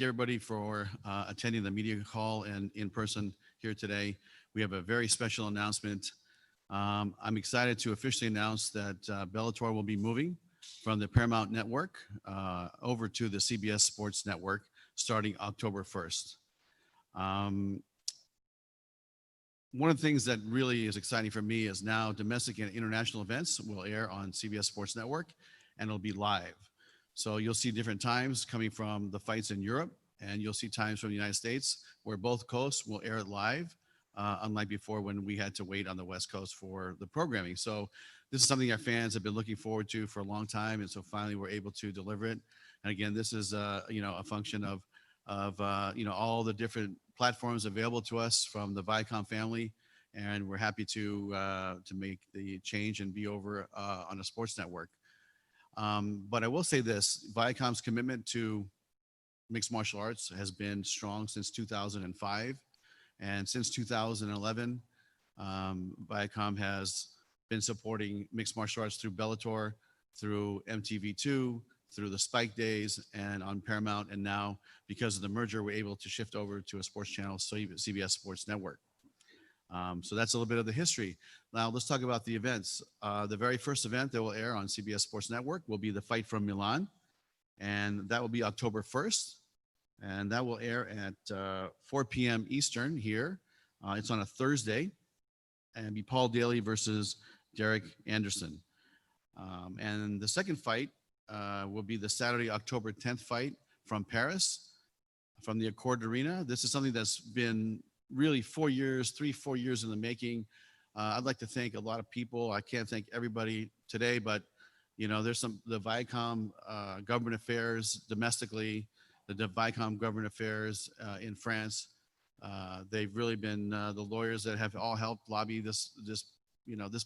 everybody for attending the media call and in person here today. We have a very special announcement. I'm excited to officially announce that Bellator will be moving from the Paramount Network over to the CBS Sports Network starting October 1st. One of the things that really is exciting for me is now domestic and international events will air on CBS Sports Network, and it'll be live. So you'll see different times coming from the fights in Europe, and you'll see times from the United States where both coasts will air it live, unlike before when we had to wait on the West Coast for the programming. So this is something our fans have been looking forward to for a long time, and so finally we're able to deliver it. And again, this is a function of all the different platforms available to us from the Viacom family, and we're happy to make the change and be over on a sports network. But I will say this: Viacom's commitment to mixed martial arts has been strong since 2005, and since 2011, Viacom has been supporting mixed martial arts through Bellator, through MTV2, through the Spike Days, and on Paramount. And now, because of the merger, we're able to shift over to a sports channel, CBS Sports Network. So that's a little bit of the history. Now let's talk about the events. The very first event that will air on CBS Sports Network will be the fight from Milan, and that will be October 1st, and that will air at 4 p.m. Eastern here. It's on a Thursday, and be Paul Daly versus Derek Anderson. And the second fight will be the Saturday, October 10th fight from Paris, from the Accord Arena. This is something that's been really 4 years, 3-4 years in the making. I'd like to thank a lot of people. I can't thank everybody today, but there's the Viacom government affairs domestically, the Viacom government affairs in France. They've really been the lawyers that have all helped lobby this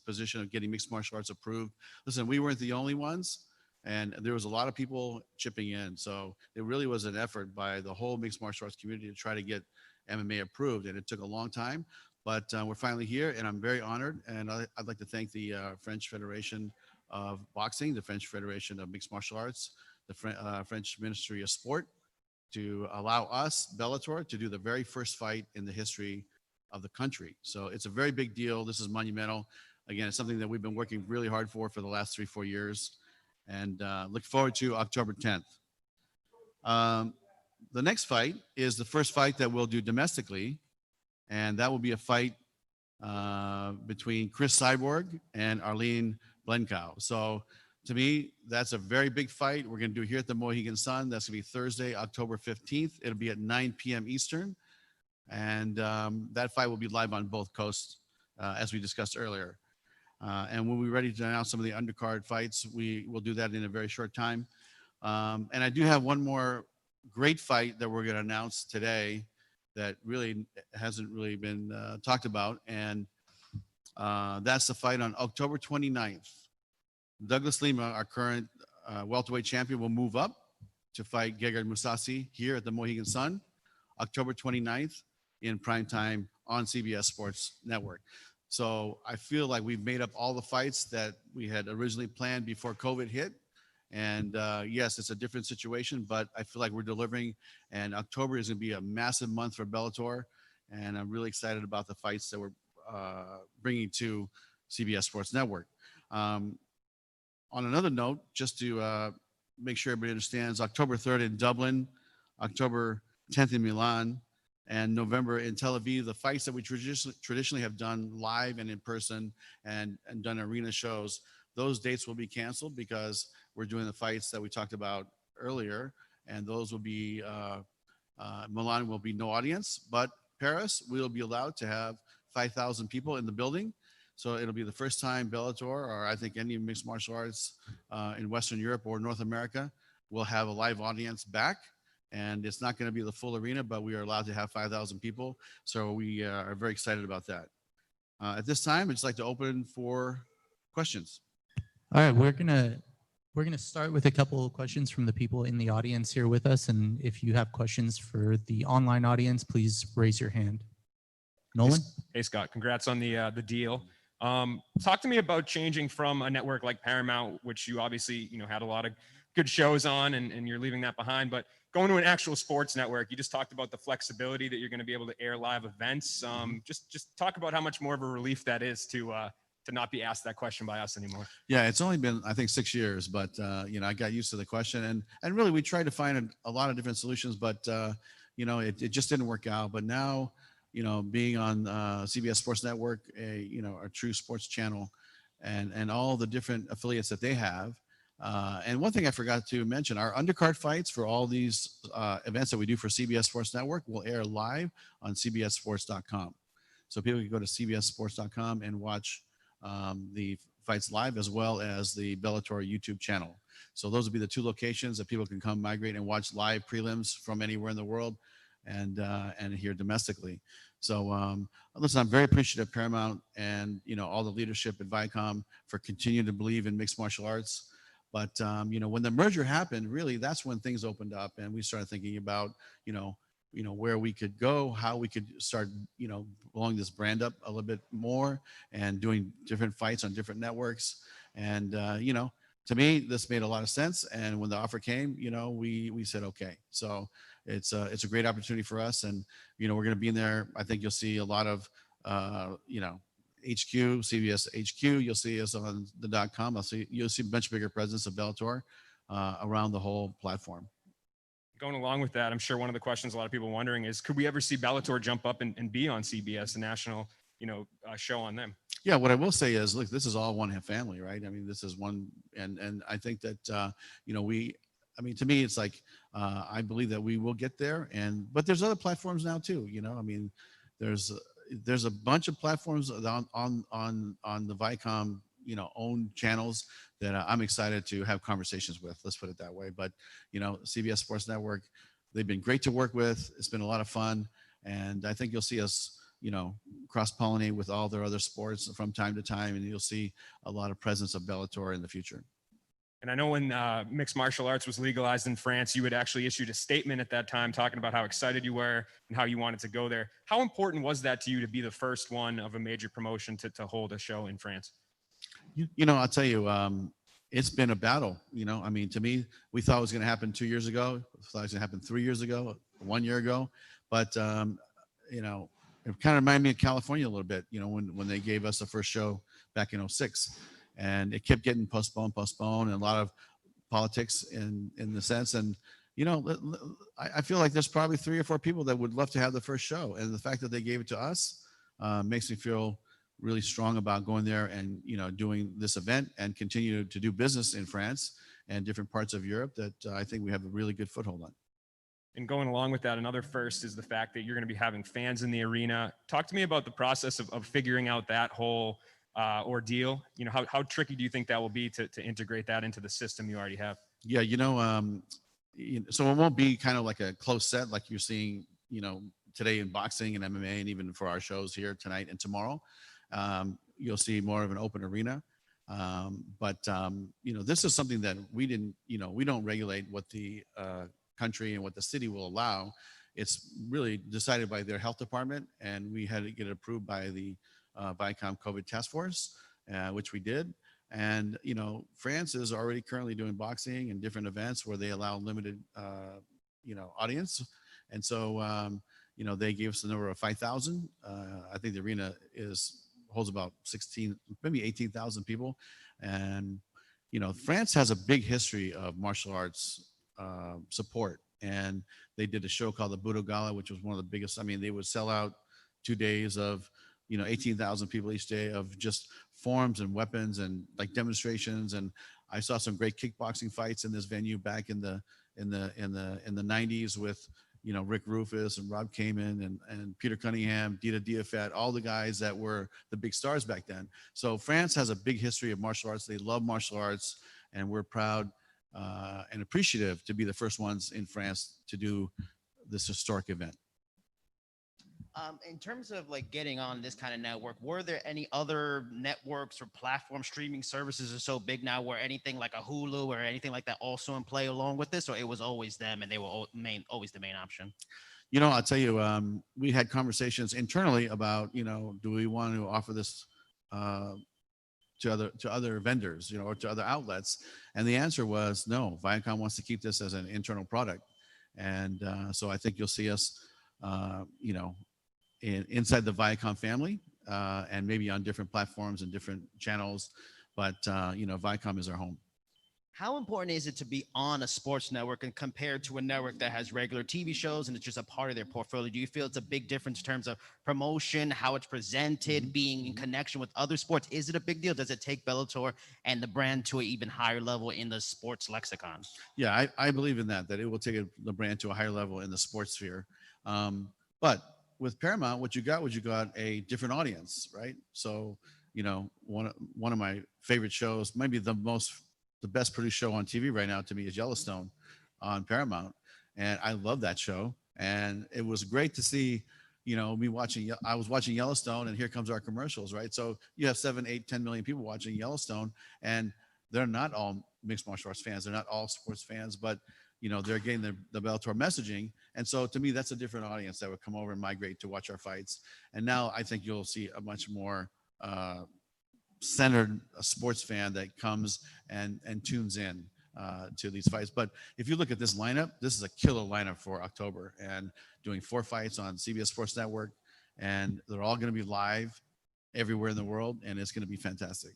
position of getting mixed martial arts approved. Listen, we weren't the only ones, and there was a lot of people chipping in. So it really was an effort by the whole mixed martial arts community to try to get MMA approved, and it took a long time, but we're finally here, and I'm very honored. And I'd like to thank the French Federation of Boxing, the French Federation of Mixed Martial Arts, the French Ministry of Sport, to allow us, Bellator, to do the very first fight in the history of the country. So it's a very big deal. This is monumental. Again, it's something that we've been working really hard for the last 3-4 years, and look forward to October 10th. The next fight is the first fight that we'll do domestically, and that will be a fight between Chris Cyborg and Arlene Blencow. So to me, that's a very big fight. We're going to do it here at the Mohegan Sun. That's going to be Thursday, October 15th. It'll be at 9 p.m. Eastern, and that fight will be live on both coasts, as we discussed earlier. And when we're ready to announce some of the undercard fights, we will do that in a very short time. And I do have one more great fight that we're going to announce today that really hasn't really been talked about, and that's the fight on October 29th. Douglas Lima, our current welterweight champion, will move up to fight Gegard Mousasi here at the Mohegan Sun, October 29th in prime time on CBS Sports Network. So I feel like we've made up all the fights that we had originally planned before COVID hit. And yes, it's a different situation, but I feel like we're delivering, and October is going to be a massive month for Bellator, and I'm really excited about the fights that we're bringing to CBS Sports Network. On another note, just to make sure everybody understands, October 3rd in Dublin, October 10th in Milan, and November in Tel Aviv, the fights that we traditionally have done live and in person and done arena shows, those dates will be canceled because we're doing the fights that we talked about earlier, and those will be, Milan will be no audience, but Paris, we'll be allowed to have 5,000 people in the building. So it'll be the first time Bellator, or I think any mixed martial arts in Western Europe or North America, will have a live audience back. And it's not going to be the full arena, but we are allowed to have 5,000 people. So we are very excited about that. At this time, I'd just like to open for questions. All right, we're gonna start with a couple of questions from the people in the audience here with us, and if you have questions for the online audience, please raise your hand. Nolan? Hey Scott, congrats on the deal. Talk to me about changing from a network like Paramount, which you obviously had a lot of good shows on, and you're leaving that behind. But going to an actual sports network, you just talked about the flexibility that you're going to be able to air live events. Just talk about how much more of a relief that is to not be asked that question by us anymore. Yeah, it's only been, I think, 6 years, but I got used to the question, and really we tried to find a lot of different solutions, but it just didn't work out. But now, being on CBS Sports Network, a true sports channel, and all the different affiliates that they have. And one thing I forgot to mention, our undercard fights for all these events that we do for CBS Sports Network will air live on CBSSports.com. So people can go to CBSSports.com and watch the fights live, as well as the Bellator YouTube channel. So those will be the two locations that people can come migrate and watch live prelims from anywhere in the world, and here domestically. So listen, I'm very appreciative of Paramount and all the leadership at Viacom for continuing to believe in mixed martial arts. But when the merger happened, really that's when things opened up, and we started thinking about where we could go, how we could start blowing this brand up a little bit more, and doing different fights on different networks. And to me, this made a lot of sense. And when the offer came, we said okay. So it's a great opportunity for us, and we're going to be in there. I think you'll see a lot of HQ, CBS HQ. You'll see us on the .com. You'll see a much bigger presence of Bellator around the whole platform. Going along with that, I'm sure one of the questions a lot of people are wondering is, could we ever see Bellator jump up and be on CBS, a national show on them? Yeah, what I will say is, look, this is all one family, right? I mean, this is one, and I think that to me, it's like I believe that we will get there, but there's other platforms now too. I mean, there's a bunch of platforms on the Viacom own channels that I'm excited to have conversations with. Let's put it that way. But CBS Sports Network, they've been great to work with. It's been a lot of fun, and I think you'll see us cross-pollinate with all their other sports from time to time, and you'll see a lot of presence of Bellator in the future. And I know when mixed martial arts was legalized in France, you had actually issued a statement at that time talking about how excited you were and how you wanted to go there. How important was that to you to be the first one of a major promotion to hold a show in France? I'll tell you, it's been a battle. I mean, to me, we thought it was going to happen 2 years ago. We thought it was going to happen 3 years ago, 1 year ago. But, it kind of reminded me of California a little bit, when they gave us the first show back in 2006. And it kept getting postponed, and a lot of politics in the sense. And, I feel like there's probably 3 or 4 people that would love to have the first show. And the fact that they gave it to us makes me feel really strong about going there and, doing this event and continue to do business in France and different parts of Europe that I think we have a really good foothold on. And going along with that, another first is the fact that you're going to be having fans in the arena. Talk to me about the process of figuring out that whole ordeal. How tricky do you think that will be to integrate that into the system you already have? Yeah, so it won't be kind of like a close set like you're seeing, today in boxing and MMA, and even for our shows here tonight and tomorrow. You'll see more of an open arena. But this is something that we didn't, we don't regulate what the country and what the city will allow. It's really decided by their health department, and we had to get it approved by the Viacom COVID task force, which we did. And, France is already currently doing boxing and different events where they allow limited, audience. And so, they gave us the number of 5,000. I think the arena holds about 16, maybe 18,000 people. And, France has a big history of martial arts support. And they did a show called the Budo Gala, which was one of the biggest. I mean, they would sell out 2 days of 18,000 people each day of just forms and weapons and like demonstrations. And I saw some great kickboxing fights in this venue back in the 90s with Rick Rufus and Rob Kamen and Peter Cunningham, Dita Diafat, all the guys that were the big stars back then. So France has a big history of martial arts. They love martial arts, and we're proud and appreciative to be the first ones in France to do this historic event. In terms of like getting on this kind of network, were there any other networks or platform streaming services are so big now where anything like a Hulu or anything like that also in play along with this, or it was always them and they were always the main option? I'll tell you, we had conversations internally about, do we want to offer this to other vendors, or to other outlets? And the answer was no. Viacom wants to keep this as an internal product. And so I think you'll see us, inside the Viacom family, and maybe on different platforms and different channels. But, Viacom is our home. How important is it to be on a sports network and compared to a network that has regular TV shows and it's just a part of their portfolio? Do you feel it's a big difference in terms of promotion, how it's presented, being in connection with other sports? Is it a big deal? Does it take Bellator and the brand to an even higher level in the sports lexicon? Yeah, I believe in that it will take the brand to a higher level in the sports sphere. But with Paramount, what you got a different audience, right? So, one of my favorite shows, maybe the best produced show on TV right now to me is Yellowstone on Paramount. And I love that show. And it was great to see, I was watching Yellowstone and here comes our commercials, right? So you have 7, 8, 10 million people watching Yellowstone, and they're not all mixed martial arts fans. They're not all sports fans, but they're getting the Bellator messaging. And so to me, that's a different audience that would come over and migrate to watch our fights. And now I think you'll see a much more, centered sports fan that comes and tunes in to these fights. But if you look at this lineup, this is a killer lineup for October, and doing 4 fights on CBS Sports Network, and they're all going to be live everywhere in the world, and it's going to be fantastic.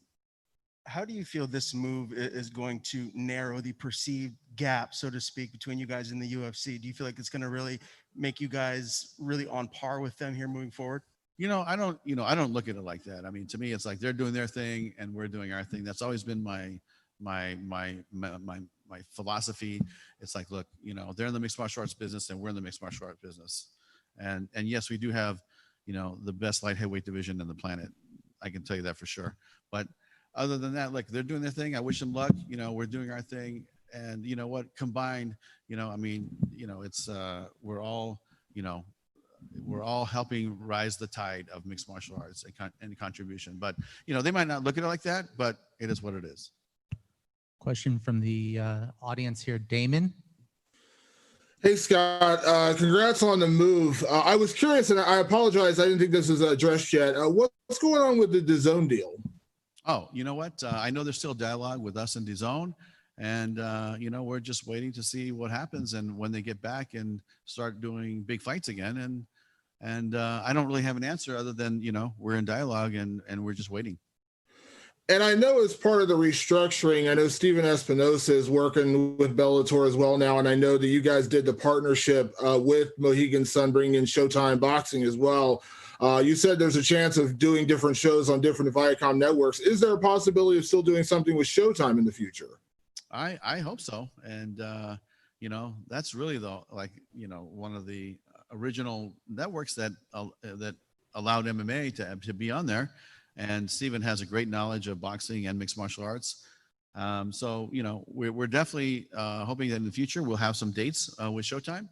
How do you feel this move is going to narrow the perceived gap, so to speak, between you guys and the UFC? Do you feel like it's going to really make you guys really on par with them here moving forward? I don't look at it like that. I mean, to me, it's like they're doing their thing and we're doing our thing. That's always been my philosophy. It's like, look, they're in the mixed martial arts business and we're in the mixed martial arts business. And yes, we do have, the best light heavyweight division on the planet. I can tell you that for sure. But other than that, like, they're doing their thing. I wish them luck. We're doing our thing. And you know what, combined, it's we're all helping rise the tide of mixed martial arts and contribution. But, they might not look at it like that, but it is what it is. Question from the audience here, Damon. Hey, Scott, congrats on the move. I was curious, and I apologize, I didn't think this was addressed yet. What's going on with the DAZN deal? Oh, you know what? I know there's still dialogue with us and DAZN. And, we're just waiting to see what happens and when they get back and start doing big fights again. And I don't really have an answer other than, we're in dialogue and we're just waiting. And I know as part of the restructuring, I know Steven Espinosa is working with Bellator as well now. And I know that you guys did the partnership with Mohegan Sun, bringing in Showtime Boxing as well. You said there's a chance of doing different shows on different Viacom networks. Is there a possibility of still doing something with Showtime in the future? I hope so. And, that's really one of the original networks that allowed MMA to be on there. And Steven has a great knowledge of boxing and mixed martial arts. So, we're definitely hoping that in the future we'll have some dates with Showtime,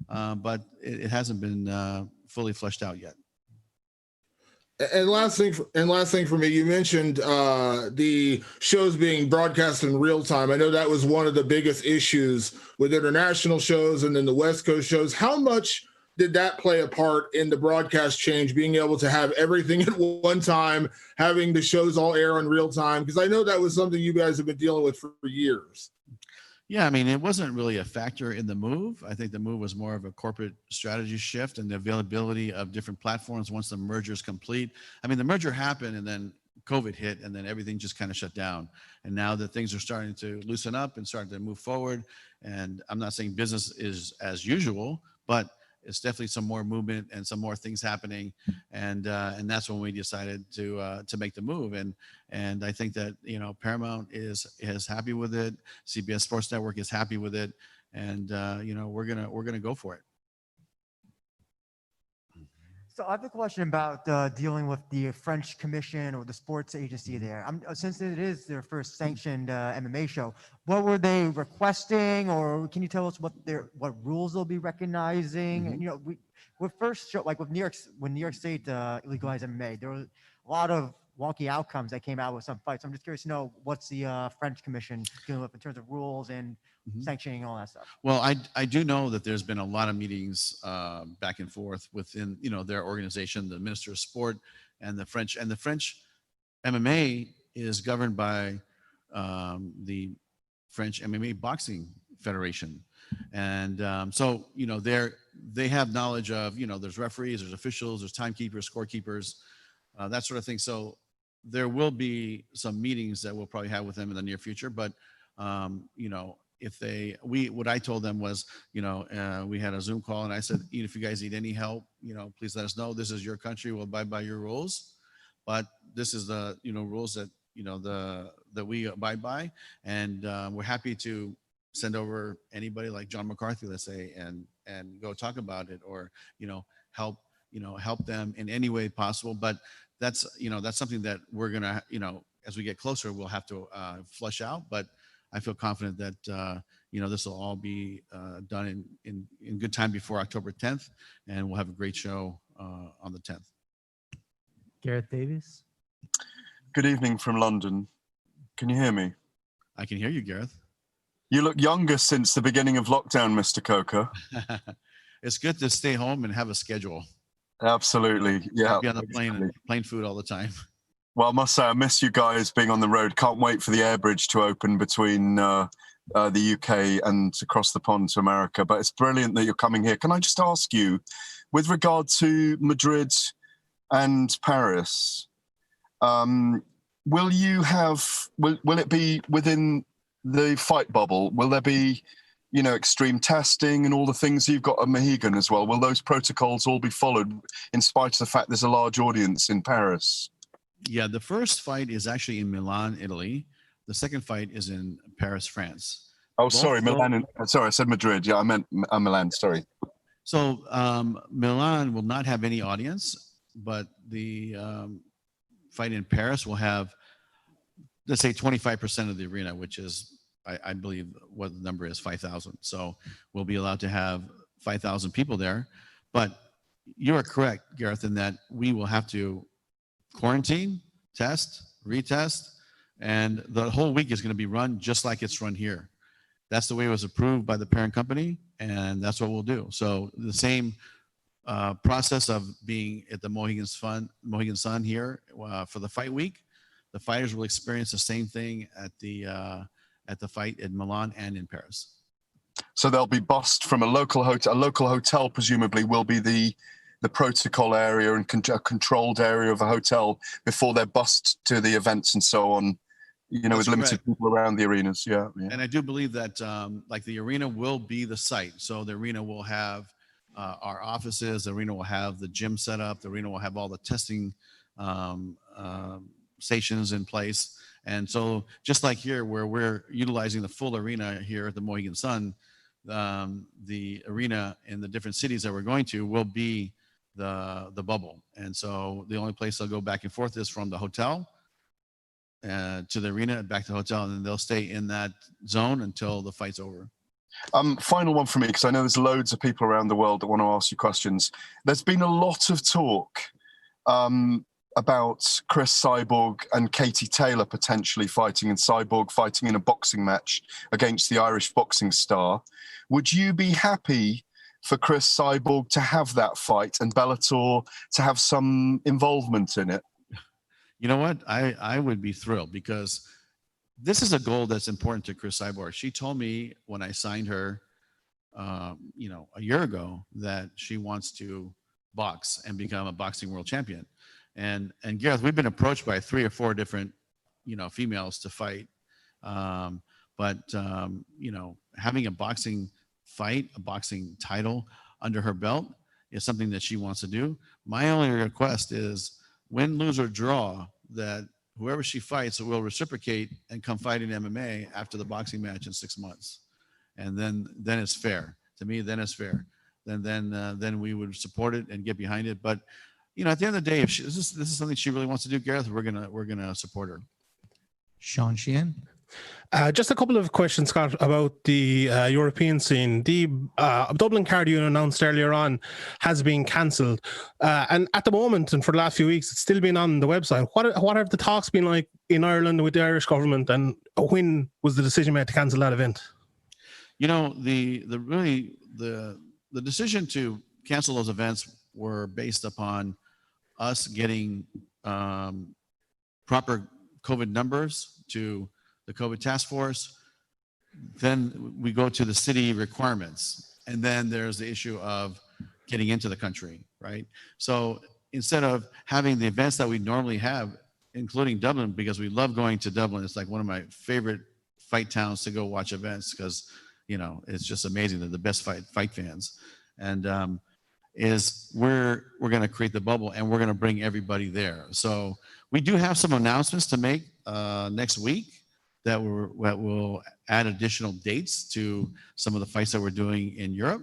but it hasn't been fully fleshed out yet. And last thing for me, you mentioned the shows being broadcast in real time. I know that was one of the biggest issues with international shows and then the West Coast shows. How much did that play a part in the broadcast change, being able to have everything at one time, having the shows all air in real time? Because I know that was something you guys have been dealing with for years. Yeah, I mean, it wasn't really a factor in the move. I think the move was more of a corporate strategy shift and the availability of different platforms once the merger is complete. I mean, the merger happened and then COVID hit and then everything just kind of shut down. And now that things are starting to loosen up and starting to move forward, and I'm not saying business is as usual, but it's definitely some more movement and some more things happening, and that's when we decided to make the move. And I think that Paramount is happy with it. CBS Sports Network is happy with it, and we're gonna go for it. So I have a question about dealing with the French Commission or the sports agency there. Since it is their first sanctioned MMA show, what were they requesting, or can you tell us what rules they'll be recognizing? Mm-hmm. With first show, like with when New York State legalized MMA, there was a lot of wonky outcomes that came out with some fights. I'm just curious to know what's the French Commission dealing with in terms of rules and sanctioning and all that stuff. Well, I do know that there's been a lot of meetings back and forth within their organization, the Minister of Sport, and the French MMA is governed by the French MMA Boxing Federation. And so, they have knowledge of, there's referees, there's officials, there's timekeepers, scorekeepers, that sort of thing. So there will be some meetings that we'll probably have with them in the near future. But, what I told them was, we had a Zoom call and I said, if you guys need any help, please let us know. This is your country. We'll abide by your rules. But this is the, rules that, that we abide by. And we're happy to send over anybody like John McCarthy, let's say, and go talk about it, or, help them in any way possible. But that's something that we're going to, as we get closer, we'll have to flush out. But I feel confident that, this will all be done in good time before October 10th, and we'll have a great show on the 10th. Gareth Davies. Good evening from London. Can you hear me? I can hear you, Gareth. You look younger since the beginning of lockdown, Mr. Coker. It's good to stay home and have a schedule. Absolutely. Yeah. Be on the plane and plain food all the time. Well, I must say, I miss you guys being on the road. Can't wait for the air bridge to open between the UK and across the pond to America. But it's brilliant that you're coming here. Can I just ask you, with regard to Madrid and Paris, will it be within the fight bubble? Will there be, extreme testing and all the things? You've got a Mohegan as well. Will those protocols all be followed in spite of the fact there's a large audience in Paris? Yeah, the first fight is actually in Milan, Italy. The second fight is in Paris, France. Oh, sorry, Milan. Sorry, I said Madrid. Yeah, I meant Milan. Sorry. So Milan will not have any audience, but the fight in Paris will have, let's say, 25% of the arena, which is, I believe, what the number is, 5,000. So we'll be allowed to have 5,000 people there. But you are correct, Gareth, in that we will have to quarantine, test, retest, and the whole week is going to be run just like it's run here. That's the way it was approved by the parent company, and that's what we'll do. So the same process of being at the Mohegan Sun here for the fight week, the fighters will experience the same thing at the fight in Milan and in Paris. So they'll be bussed from a local hotel. A local hotel presumably will be the protocol area and a controlled area of a hotel before they're bussed to the events and so on. With limited people around the arenas. Yeah. And I do believe that the arena will be the site. So the arena will have our offices. The arena will have the gym set up. The arena will have all the testing stations in place. And so just like here, where we're utilizing the full arena here at the Mohegan Sun, the arena in the different cities that we're going to will be the bubble. And so the only place they'll go back and forth is from the hotel to the arena and back to the hotel, and then they'll stay in that zone until the fight's over. Final one for me, because I know there's loads of people around the world that want to ask you questions. There's been a lot of talk about Chris Cyborg and Katie Taylor potentially fighting, and Cyborg fighting in a boxing match against the Irish boxing star. Would you be happy for Chris Cyborg to have that fight and Bellator to have some involvement in it? You know what? I would be thrilled, because this is a goal that's important to Chris Cyborg. She told me when I signed her, a year ago, that she wants to box and become a boxing world champion. And Gareth, we've been approached by 3 or 4 different, females to fight. But having a boxing fight, a boxing title under her belt is something that she wants to do. My only request is, win, lose, or draw, that whoever she fights will reciprocate and come fight in MMA after the boxing match in 6 months. And then it's fair. To me, then it's fair. Then we would support it and get behind it. But at the end of the day, if this is something she really wants to do, Gareth, we're gonna support her. Sean Sheehan. Just a couple of questions, Scott, about the European scene. The Dublin card you announced earlier on has been cancelled. And at the moment, and for the last few weeks, it's still been on the website. What have the talks been like in Ireland with the Irish government, and when was the decision made to cancel that event? The decision to cancel those events were based upon us getting proper COVID numbers to the COVID task force, then we go to the city requirements, and then there's the issue of getting into the country, right? So instead of having the events that we normally have, including Dublin, because we love going to Dublin, it's like one of my favorite fight towns to go watch events, because it's just amazing. They're the best fight fans, and is we're going to create the bubble, and we're going to bring everybody there. So we do have some announcements to make next week that will add additional dates to some of the fights that we're doing in Europe.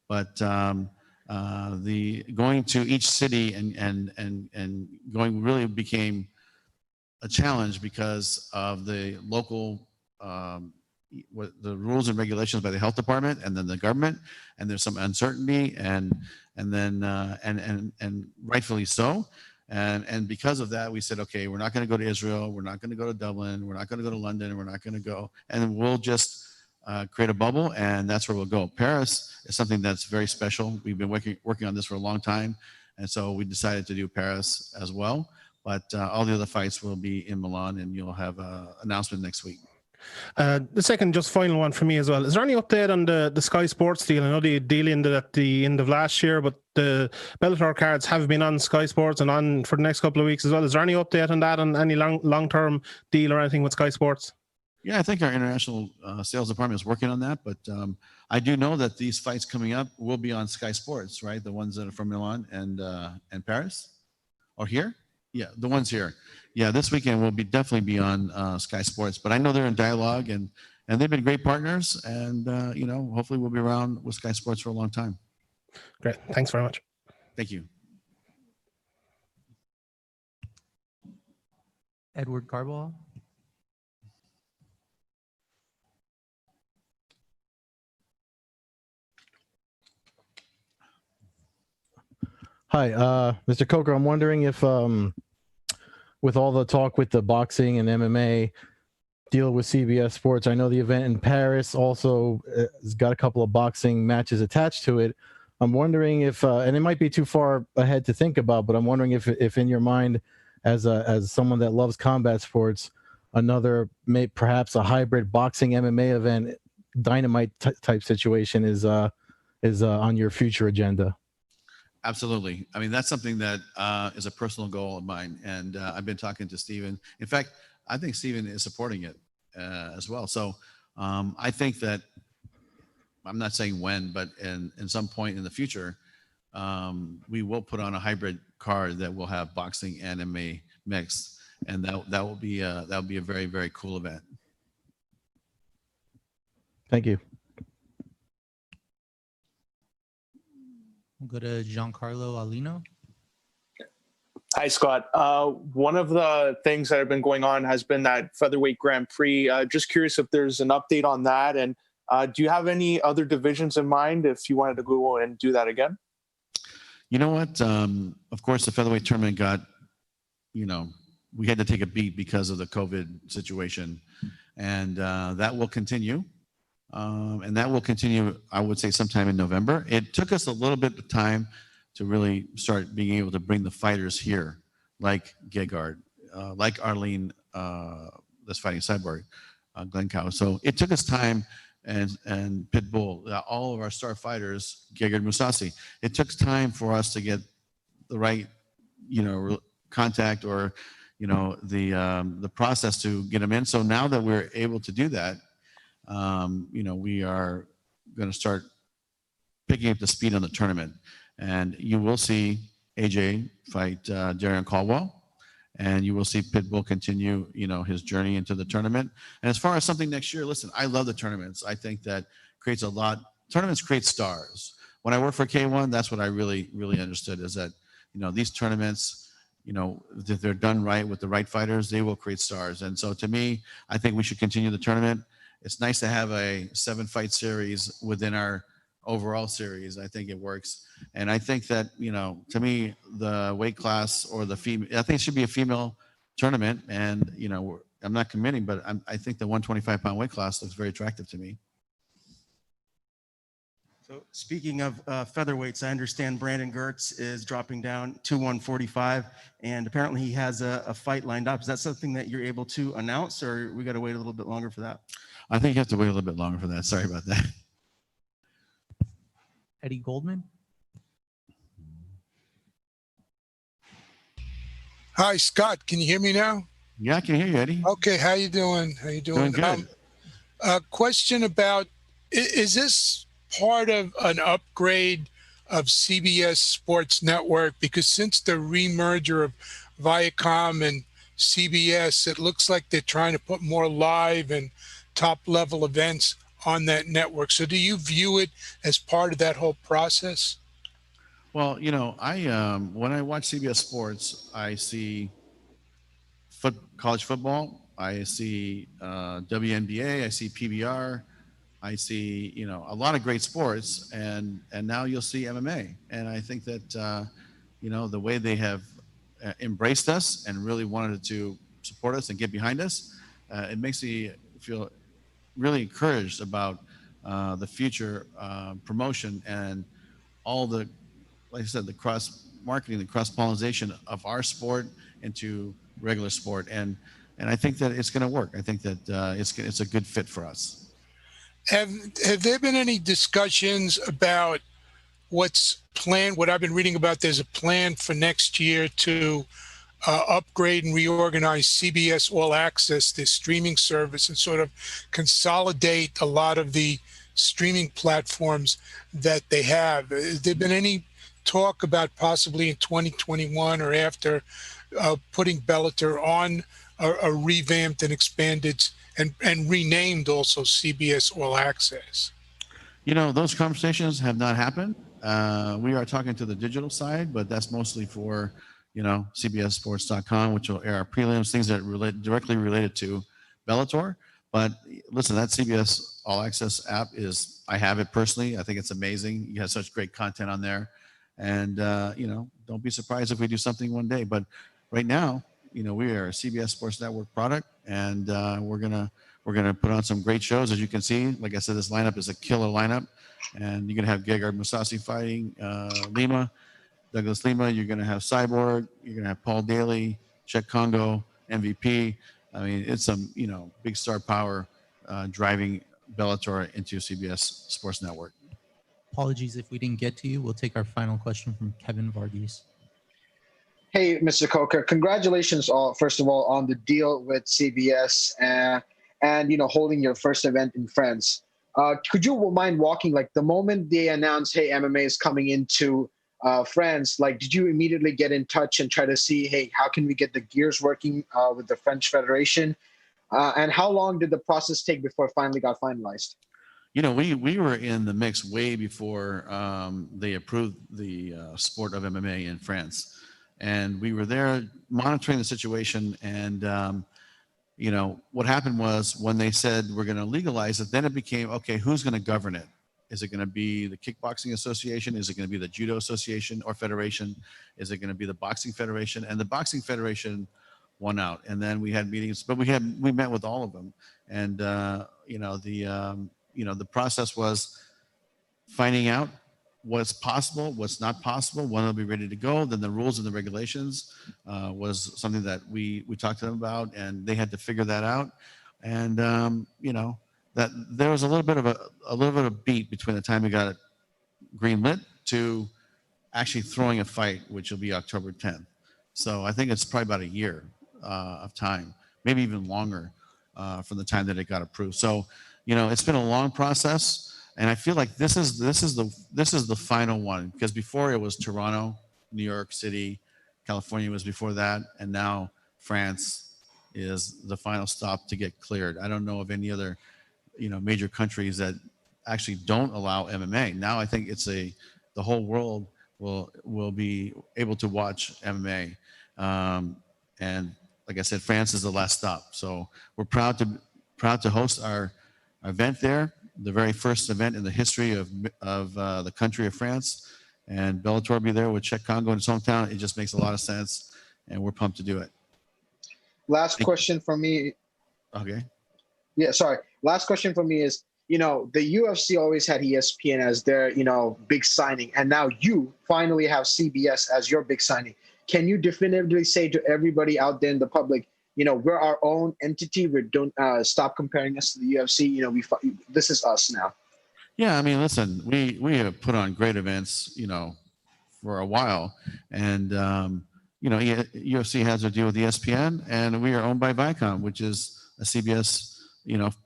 But the going to each city and going really became a challenge because of the local the rules and regulations by the health department and then the government, and there's some uncertainty and rightfully so. And because of that, we said, okay, we're not going to go to Israel. We're not going to go to Dublin. We're not going to go to London. We're not going to go. And we'll just create a bubble, and that's where we'll go. Paris is something that's very special. We've been working on this for a long time. And so we decided to do Paris as well. But all the other fights will be in Milan, and you'll have an announcement next week. The second, just final one for me as well. Is there any update on the Sky Sports deal? I know the deal ended at the end of last year, but the Bellator cards have been on Sky Sports and on for the next couple of weeks as well. Is there any update on that, on any long-term deal or anything with Sky Sports? Yeah, I think our international sales department is working on that, but I do know that these fights coming up will be on Sky Sports, right? The ones that are from Milan and Paris, or here? Yeah, the ones here. Yeah, this weekend will definitely be on Sky Sports, but I know they're in dialogue, and they've been great partners, and hopefully we'll be around with Sky Sports for a long time. Great, thanks very much. Thank you. Edward Carball. Hi, Mr. Coker. I'm wondering if, with all the talk with the boxing and MMA deal with CBS Sports, I know the event in Paris also has got a couple of boxing matches attached to it. I'm wondering if, and it might be too far ahead to think about, but I'm wondering if in your mind, as someone that loves combat sports, another perhaps a hybrid boxing MMA event, dynamite type situation is on your future agenda. Absolutely. I mean, that's something that is a personal goal of mine. And I've been talking to Steven. In fact, I think Steven is supporting it as well. So I think that, I'm not saying when, but in some point in the future, we will put on a hybrid card that will have boxing and MMA mixed. And that will be a very, very cool event. Thank you. We'll go to Giancarlo Alino. Hi, Scott. One of the things that have been going on has been that Featherweight Grand-Prix. Just curious if there's an update on that. And do you have any other divisions in mind if you wanted to go and do that again? You know what? Of course, the Featherweight tournament got, we had to take a beat because of the COVID situation. And that will continue. And that will continue, I would say, sometime in November. It took us a little bit of time to really start being able to bring the fighters here, like Gegard, like Arlene, that's fighting Cyborg, Glenn Cow. So it took us time, and Pitbull, all of our star fighters, Gegard Mousasi. It took time for us to get the right, contact or, the process to get them in. So now that we're able to do that, we are going to start picking up the speed on the tournament, and you will see AJ fight Darian Caldwell, and you will see Pitbull continue, his journey into the tournament. And as far as something next year, listen, I love the tournaments. I think that creates a lot. Tournaments create stars. When I worked for K1, that's what I really, really understood, is that, these tournaments, if they're done right with the right fighters, they will create stars. And so to me, I think we should continue the tournament. It's nice to have a 7-fight series within our overall series. I think it works. And I think that, to me, the weight class or the female, I think it should be a female tournament. And, I'm not committing, but I think the 125-pound weight class looks very attractive to me. So speaking of featherweights, I understand Brandon Gertz is dropping down to 145, and apparently he has a fight lined up. Is that something that you're able to announce, or we got to wait a little bit longer for that? I think you have to wait a little bit longer for that. Sorry about that. Eddie Goldman. Hi, Scott. Can you hear me now? Yeah, I can hear you, Eddie. Okay. How you doing? How you doing? Doing good. A question about, is this part of an upgrade of CBS Sports Network? Because since the remerger of Viacom and CBS, it looks like they're trying to put more live and top level events on that network. So do you view it as part of that whole process? Well, you know, when I watch CBS Sports, I see college football, I see WNBA, I see PBR, I see, you know, a lot of great sports, and now you'll see MMA. And I think that you know, the way they have embraced us and really wanted to support us and get behind us, it makes me feel really encouraged about the future promotion and all the, like I said, the cross marketing, the cross pollination of our sport into regular sport, and I think that it's going to work. I think that it's a good fit for us. Have there been any discussions about what's planned? What I've been reading about, there's a plan for next year to upgrade and reorganize CBS All Access, this streaming service, and sort of consolidate a lot of the streaming platforms that they have. Has there been any talk about possibly in 2021 or after putting Bellator on a revamped and expanded and renamed also CBS All Access? You know, those conversations have not happened. We are talking to the digital side, but that's mostly for, you know, CBSSports.com, which will air our prelims, things that relate directly related to Bellator. But listen, that CBS All Access app is, I have it personally. I think it's amazing. You have such great content on there. And, you know, don't be surprised if we do something one day. But right now, you know, we are a CBS Sports Network product, and we're gonna put on some great shows. As you can see, like I said, this lineup is a killer lineup, and you're gonna have Gegard Mousasi fighting Lima, Douglas Lima. You're gonna have Cyborg. You're gonna have Paul Daly, Czech Congo, MVP. I mean, it's some, you know, big star power driving Bellator into CBS Sports Network. Apologies if we didn't get to you. We'll take our final question from Kevin Varghese. Hey, Mr. Coker, congratulations, first of all, on the deal with CBS and you know, holding your first event in France. Could you mind walking, like, the moment they announced, hey, MMA is coming into France, like, did you immediately get in touch and try to see, hey, how can we get the gears working with the French Federation? And how long did the process take before it finally got finalized? You know, we were in the mix way before they approved the sport of MMA in France. And we were there monitoring the situation. And, you know, what happened was when they said we're going to legalize it, then it became, okay, who's going to govern it? Is it going to be the Kickboxing Association? Is it going to be the Judo Association or Federation? Is it going to be the Boxing Federation? And the Boxing Federation won out. And then we had meetings, but we met with all of them. And, you know, the process was finding out what's possible, what's not possible, when they'll be ready to go. Then the rules and the regulations was something that we talked to them about, and they had to figure that out. And you know, that there was a little bit of a beat between the time we got it greenlit to actually throwing a fight, which will be October 10th. So I think it's probably about a year of time, maybe even longer from the time that it got approved. So, you know, it's been a long process. And I feel like this is the final one, because before it was Toronto, New York City, California was before that, and now France is the final stop to get cleared. I don't know of any other, you know, major countries that actually don't allow MMA. Now I think it's the whole world will be able to watch MMA, and like I said, France is the last stop. So we're proud to host our event there. The very first event in the history of the country of France, and Bellator will be there with Czech Congo in its hometown. It just makes a lot of sense, and we're pumped to do it. Last question from me. Okay. Yeah, sorry. Last question from me is, you know, the UFC always had ESPN as their, you know, big signing, and now you finally have CBS as your big signing. Can you definitively say to everybody out there in the public, we're our own entity. We don't stop comparing us to the UFC. This is us now. Yeah, I mean, listen, we have put on great events, for a while, and UFC has a deal with ESPN, and we are owned by Viacom, which is a CBS,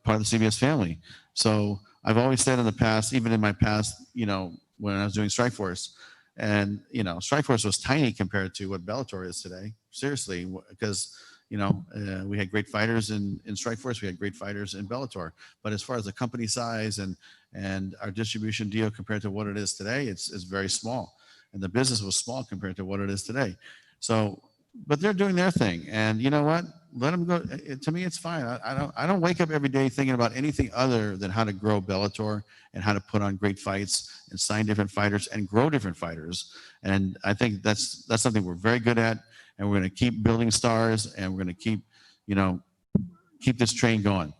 part of the CBS family. So I've always said in the past, even in my past, when I was doing Strikeforce, and Strikeforce was tiny compared to what Bellator is today. Seriously, because we had great fighters in Strikeforce, we had great fighters in Bellator. But as far as the company size and our distribution deal compared to what it is today, it's very small. And the business was small compared to what it is today. So, but they're doing their thing, and you know what? Let them go. To me, it's fine. I don't wake up every day thinking about anything other than how to grow Bellator and how to put on great fights and sign different fighters and grow different fighters. And I think that's something we're very good at, and we're going to keep building stars, and we're going to keep this train going.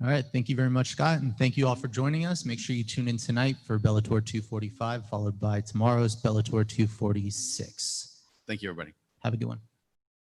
All right. Thank you very much, Scott. And thank you all for joining us. Make sure you tune in tonight for Bellator 245, followed by tomorrow's Bellator 246. Thank you, everybody. Have a good one.